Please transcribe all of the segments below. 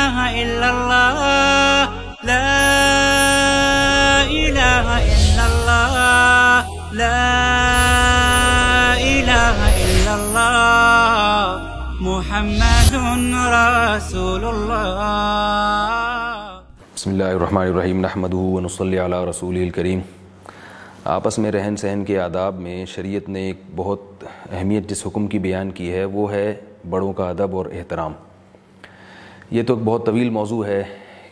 إله إلا الله لا إله إلا الله لا إله إلا الله محمد رسول الله. بسم اللہ الرحمن الرحیم نحمدہ ونصلی علی رسولہ الکریم. آپس میں رہن سہن کے آداب میں شریعت نے ایک بہت اہمیت جس حکم کی بیان کی ہے وہ ہے بڑوں کا ادب اور احترام. یہ تو ایک بہت طویل موضوع ہے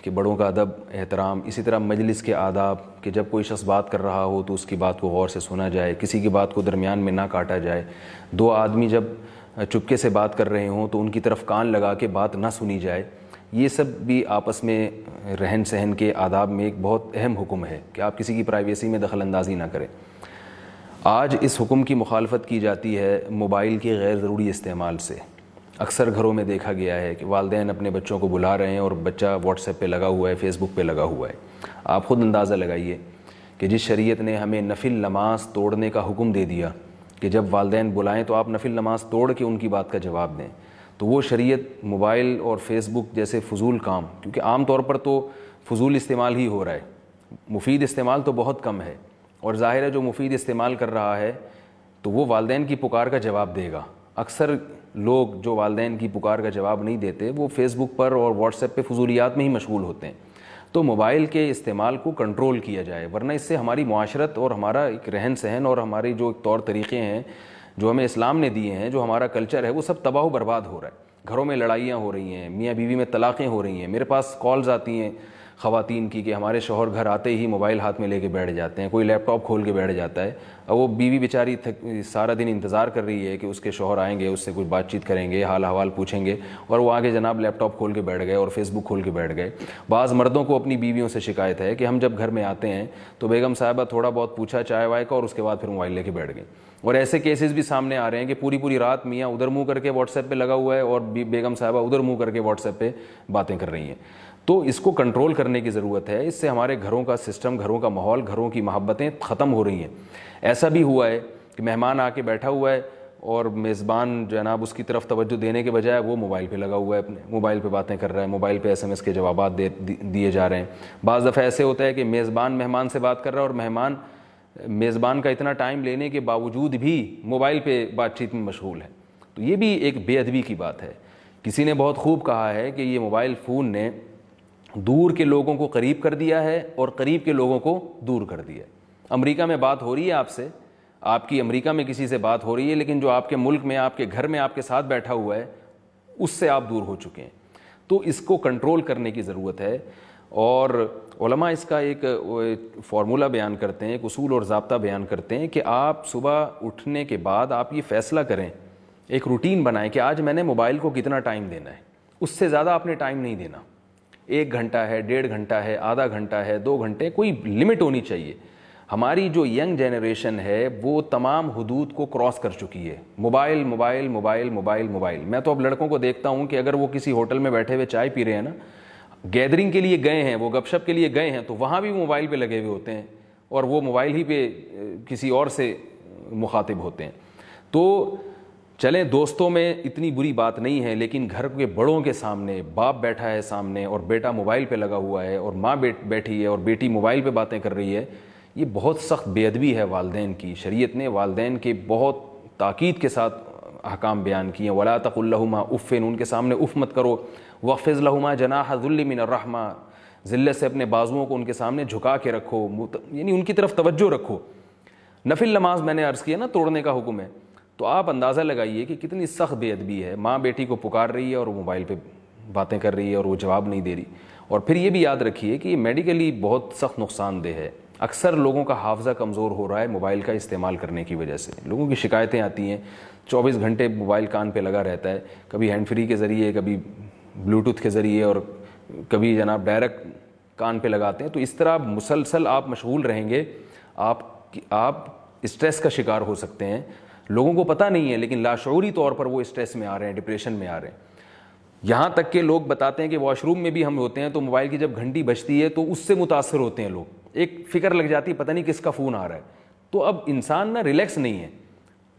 کہ بڑوں کا ادب احترام، اسی طرح مجلس کے آداب کہ جب کوئی شخص بات کر رہا ہو تو اس کی بات کو غور سے سنا جائے، کسی کی بات کو درمیان میں نہ کاٹا جائے، دو آدمی جب چپکے سے بات کر رہے ہوں تو ان کی طرف کان لگا کے بات نہ سنی جائے. یہ سب بھی آپس میں رہن سہن کے آداب میں ایک بہت اہم حکم ہے کہ آپ کسی کی پرائیویسی میں دخل اندازی نہ کریں. آج اس حکم کی مخالفت کی جاتی ہے موبائل کے غیر ضروری استعمال سے. اکثر گھروں میں دیکھا گیا ہے کہ والدین اپنے بچوں کو بلا رہے ہیں اور بچہ واٹس ایپ پہ لگا ہوا ہے، فیس بک پہ لگا ہوا ہے. آپ خود اندازہ لگائیے کہ جس شریعت نے ہمیں نفل نماز توڑنے کا حکم دے دیا کہ جب والدین بلائیں تو آپ نفل نماز توڑ کے ان کی بات کا جواب دیں، تو وہ شریعت موبائل اور فیس بک جیسے فضول کام، کیونکہ عام طور پر تو فضول استعمال ہی ہو رہا ہے، مفید استعمال تو بہت کم ہے، اور ظاہر ہے جو مفید استعمال کر رہا ہے تو وہ والدین کی پکار کا جواب دے گا. اکثر لوگ جو والدین کی پکار کا جواب نہیں دیتے وہ فیس بک پر اور واٹس ایپ پہ فضولیات میں ہی مشغول ہوتے ہیں. تو موبائل کے استعمال کو کنٹرول کیا جائے، ورنہ اس سے ہماری معاشرت اور ہمارا ایک رہن سہن اور ہماری جو طور طریقے ہیں جو ہمیں اسلام نے دیے ہیں، جو ہمارا کلچر ہے، وہ سب تباہ و برباد ہو رہا ہے. گھروں میں لڑائیاں ہو رہی ہیں، میاں بیوی میں طلاقیں ہو رہی ہیں. میرے پاس کالز آتی ہیں خواتین کی کہ ہمارے شوہر گھر آتے ہی موبائل ہاتھ میں لے کے بیٹھ جاتے ہیں، کوئی لیپ ٹاپ کھول کے بیٹھ جاتا ہے، اور وہ بیوی بیچاری سارا دن انتظار کر رہی ہے کہ اس کے شوہر آئیں گے، اس سے کچھ بات چیت کریں گے، حال احوال پوچھیں گے، اور وہ آگے جناب لیپ ٹاپ کھول کے بیٹھ گئے اور فیس بک کھول کے بیٹھ گئے. بعض مردوں کو اپنی بیویوں سے شکایت ہے کہ ہم جب گھر میں آتے ہیں تو بیگم صاحبہ تھوڑا بہت پوچھا چائے وائے کا اور اس کے بعد پھر موبائل لے کے بیٹھ گئے. اور ایسے کیسز بھی سامنے آ رہے ہیں کہ پوری رات میاں ادھر منہ کر کے واٹس ایپ پہ لگا ہوا ہے اور بیگم صاحبہ ادھر منہ کر کے واٹس ایپ پہ باتیں کر رہی ہیں. تو اس کو کنٹرول کرنے کی ضرورت ہے. اس سے ہمارے گھروں کا سسٹم، گھروں کا ماحول، گھروں کی محبتیں ختم ہو رہی ہیں. ایسا بھی ہوا ہے کہ مہمان آ کے بیٹھا ہوا ہے اور میزبان جناب اس کی طرف توجہ دینے کے بجائے وہ موبائل پہ لگا ہوا ہے، اپنے موبائل پہ باتیں کر رہا ہے، موبائل پہ SMS کے جوابات دیے جا رہے ہیں. بعض دفعہ ایسے ہوتا ہے کہ میزبان مہمان سے بات کر رہا ہے اور مہمان میزبان کا اتنا ٹائم لینے کے باوجود بھی موبائل پہ بات چیت میں مشغول ہے. تو یہ بھی ایک بے ادبی کی بات ہے. کسی نے بہت خوب کہا ہے کہ یہ موبائل فون نے دور کے لوگوں کو قریب کر دیا ہے اور قریب کے لوگوں کو دور کر دیا ہے. امریکہ میں بات ہو رہی ہے آپ سے، آپ کی امریکہ میں کسی سے بات ہو رہی ہے، لیکن جو آپ کے ملک میں، آپ کے گھر میں آپ کے ساتھ بیٹھا ہوا ہے اس سے آپ دور ہو چکے ہیں. تو اس کو کنٹرول کرنے کی ضرورت ہے. اور علماء اس کا ایک فارمولہ بیان کرتے ہیں، ایک اصول اور ضابطہ بیان کرتے ہیں کہ آپ صبح اٹھنے کے بعد آپ یہ فیصلہ کریں، ایک روٹین بنائیں کہ آج میں نے موبائل کو کتنا ٹائم دینا ہے. اس سے زیادہ آپ نے ٹائم نہیں دینا. 1 گھنٹہ ہے، 1.5 گھنٹہ ہے، آدھا گھنٹہ ہے، 2 گھنٹے، کوئی لمٹ ہونی چاہیے. ہماری جو ینگ جنریشن ہے وہ تمام حدود کو کراس کر چکی ہے. Mobile mobile mobile mobile mobile. میں تو اب لڑکوں کو دیکھتا ہوں کہ اگر وہ کسی ہوٹل میں بیٹھے ہوئے چائے پی رہے ہیں نا، گیدرنگ کے لیے گئے ہیں، وہ گپ شپ کے لیے گئے ہیں، تو وہاں بھی موبائل پہ لگے ہوئے ہوتے ہیں اور وہ موبائل ہی پہ کسی اور سے مخاطب ہوتے ہیں. تو چلیں دوستوں میں اتنی بری بات نہیں ہے، لیکن گھر کے بڑوں کے سامنے باپ بیٹھا ہے سامنے اور بیٹا موبائل پہ لگا ہوا ہے اور ماں بیٹھی ہے اور بیٹی موبائل پہ باتیں کر رہی ہے، یہ بہت سخت بے ادبی ہے والدین کی. شریعت نے والدین کے بہت تاکید کے ساتھ احکام بیان کیے ہیں. وَلَا تَقُلْ لَهُمَا اُفٍّ، ان کے سامنے اف مت کرو. وَاخْفِضْ لَهُمَا جَنَاحَ الذُّلِّ مِنَ الرَّحْمَةِ، ذلت سے اپنے بازوؤں کو ان کے سامنے جھکا کے رکھو، یعنی ان کی طرف توجہ رکھو. نفل نماز میں نے عرض کیا نا توڑنے کا حکم ہے، تو آپ اندازہ لگائیے کہ کتنی سخت بے ادبی ہے. ماں بیٹی کو پکار رہی ہے اور وہ موبائل پہ باتیں کر رہی ہے اور وہ جواب نہیں دے رہی. اور پھر یہ بھی یاد رکھیے کہ یہ میڈیکلی بہت سخت نقصان دہ ہے. اکثر لوگوں کا حافظہ کمزور ہو رہا ہے موبائل کا استعمال کرنے کی وجہ سے. لوگوں کی شکایتیں آتی ہیں، 24 گھنٹے موبائل کان پہ لگا رہتا ہے، کبھی ہینڈ فری کے ذریعے، کبھی بلوٹوتھ کے ذریعے، اور کبھی جناب ڈائریکٹ کان پہ لگاتے ہیں. تو اس طرح مسلسل آپ مشغول رہیں گے، آپ اسٹریس کا شکار ہو سکتے ہیں. لوگوں کو پتہ نہیں ہے لیکن لاشعوری طور پر وہ اسٹریس میں آ رہے ہیں، ڈپریشن میں آ رہے ہیں. یہاں تک کہ لوگ بتاتے ہیں کہ واش روم میں بھی ہم ہوتے ہیں تو موبائل کی جب گھنٹی بجتی ہے تو اس سے متاثر ہوتے ہیں لوگ. ایک فکر لگ جاتی ہے پتہ نہیں کس کا فون آ رہا ہے. تو اب انسان نا ریلیکس نہیں ہے.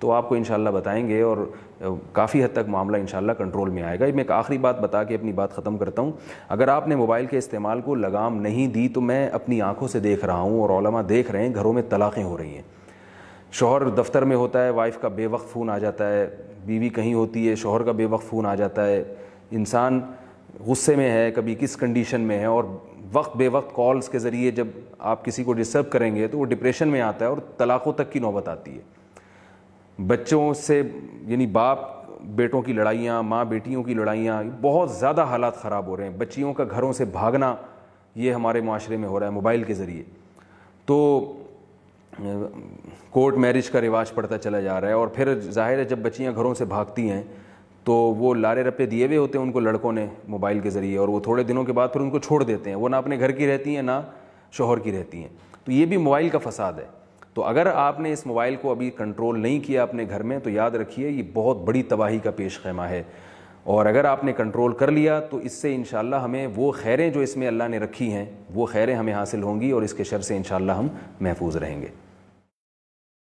تو آپ کو انشاءاللہ بتائیں گے اور کافی حد تک معاملہ انشاءاللہ کنٹرول میں آئے گا. میں ایک آخری بات بتا کے اپنی بات ختم کرتا ہوں. اگر آپ نے موبائل کے استعمال کو لگام نہیں دی تو میں اپنی آنکھوں سے دیکھ رہا ہوں اور علماء دیکھ رہے ہیں گھروں میں طلاقیں ہو رہی ہیں. شوہر دفتر میں ہوتا ہے, وائف کا بے وقت فون آ جاتا ہے, بیوی کہیں ہوتی ہے, شوہر کا بے وقت فون آ جاتا ہے, انسان غصے میں ہے, کبھی کس کنڈیشن میں ہے, اور وقت بے وقت کالز کے ذریعے جب آپ کسی کو ڈسٹرب کریں گے تو وہ ڈپریشن میں آتا ہے اور طلاقوں تک کی نوبت آتی ہے. بچوں سے یعنی باپ بیٹوں کی لڑائیاں, ماں بیٹیوں کی لڑائیاں, بہت زیادہ حالات خراب ہو رہے ہیں. بچیوں کا گھروں سے بھاگنا یہ ہمارے معاشرے میں ہو رہا ہے موبائل کے ذریعے. تو کورٹ میرج کا رواج پڑتا چلا جا رہا ہے, اور پھر ظاہر ہے جب بچیاں گھروں سے بھاگتی ہیں تو وہ لارے رپے دیے ہوئے ہوتے ہیں ان کو لڑکوں نے موبائل کے ذریعے, اور وہ تھوڑے دنوں کے بعد پھر ان کو چھوڑ دیتے ہیں. وہ نہ اپنے گھر کی رہتی ہیں نہ شوہر کی رہتی ہیں. تو یہ بھی موبائل کا فساد ہے. تو اگر آپ نے اس موبائل کو ابھی کنٹرول نہیں کیا اپنے گھر میں تو یاد رکھیے یہ بہت بڑی تباہی کا پیش خیمہ ہے. اور اگر آپ نے کنٹرول کر لیا تو اس سے انشاءاللہ ہمیں وہ خیریں جو اس میں اللہ نے رکھی ہیں وہ خیریں ہمیں حاصل ہوں گی, اور اس کے شر سے انشاءاللہ ہم محفوظ رہیں گے.